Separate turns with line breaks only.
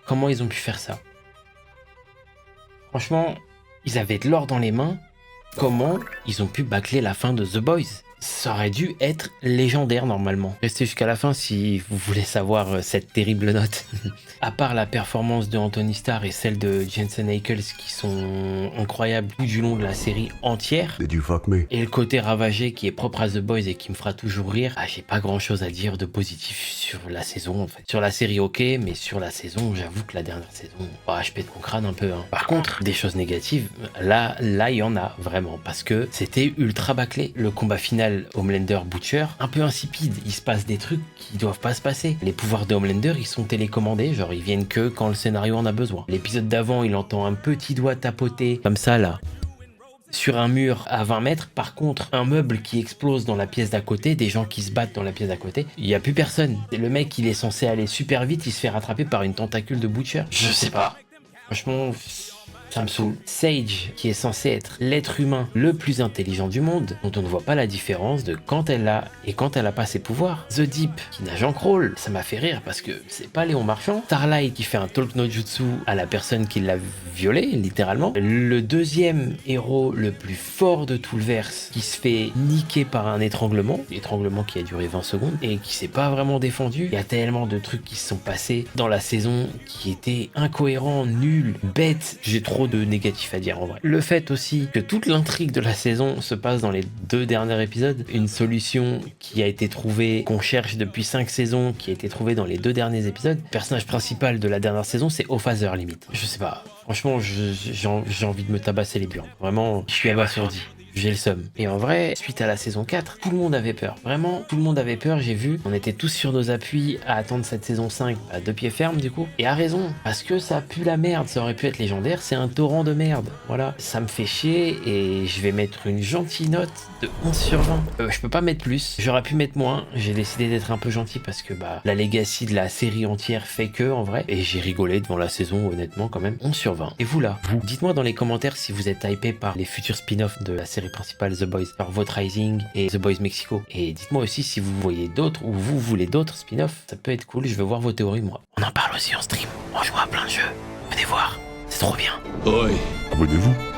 Comment ils ont pu faire ça? Franchement, ils avaient de l'or dans les mains. Comment ils ont pu bâcler la fin de The Boys? Ça aurait dû être légendaire normalement. Restez jusqu'à la fin si vous voulez savoir cette terrible note. À part la performance de Anthony Starr et celle de Jensen Ackles qui sont incroyables tout du long de la série entière,
Did you fuck me?
et le côté ravagé qui est propre à The Boys et qui me fera toujours rire, j'ai pas grand chose à dire de positif sur la saison en fait. Sur la série ok, mais sur la saison, j'avoue que la dernière saison, je pète mon crâne un peu. Par contre, des choses négatives, là il y en a vraiment, parce que c'était ultra bâclé. Le combat final Homelander Butcher, un peu insipide, il se passe des trucs qui doivent pas se passer. Les pouvoirs de Homelander, ils sont télécommandés, genre ils viennent que quand le scénario en a besoin. L'épisode d'avant, il entend un petit doigt tapoter, comme ça là, sur un mur à 20 mètres. Par contre, un meuble qui explose dans la pièce d'à côté, des gens qui se battent dans la pièce d'à côté, il y a plus personne. Le mec, il est censé aller super vite, il se fait rattraper par une tentacule de Butcher. Je sais pas. Franchement, ça me saoule. Sage, qui est censé être l'être humain le plus intelligent du monde, dont on ne voit pas la différence de quand elle a et quand elle a pas ses pouvoirs. The Deep, qui nage en crawl, ça m'a fait rire parce que c'est pas Léon Marchand. Starlight, qui fait un talk no jutsu à la personne qui l'a violé, littéralement. Le deuxième héros le plus fort de tout le verse, qui se fait niquer par un étranglement qui a duré 20 secondes, et qui s'est pas vraiment défendu. Il y a tellement de trucs qui se sont passés dans la saison qui étaient incohérents, nuls, bêtes. J'ai trop de négatifs à dire en vrai. Le fait aussi que toute l'intrigue de la saison se passe dans les 2 derniers épisodes, une solution qui a été trouvée, qu'on cherche depuis 5 saisons, qui a été trouvée dans les 2 derniers épisodes. Le personnage principal de la dernière saison, c'est Ophaser limite. Je sais pas, franchement, j'ai envie de me tabasser les burnes. Vraiment, je suis abasourdi. J'ai le seum. Et en vrai, suite à la saison 4, tout le monde avait peur. Vraiment, tout le monde avait peur, j'ai vu. On était tous sur nos appuis à attendre cette saison 5 à 2 pieds fermes du coup. Et à raison, parce que ça pue la merde, ça aurait pu être légendaire, c'est un torrent de merde. Voilà, ça me fait chier et je vais mettre une gentille note de 11 sur 20. Je peux pas mettre plus, j'aurais pu mettre moins. J'ai décidé d'être un peu gentil parce que la legacy de la série entière fait que en vrai. Et j'ai rigolé devant la saison honnêtement quand même. 11 sur 20. Et vous là, vous, dites-moi dans les commentaires si vous êtes hypé par les futurs spin-offs de la série principale The Boys, par Vote Rising et The Boys Mexico. Et dites-moi aussi si vous voyez d'autres ou vous voulez d'autres spin-offs. Ça peut être cool, je veux voir vos théories moi. On en parle aussi en stream, on joue à plein de jeux. Venez voir, c'est trop bien.
Abonnez-vous.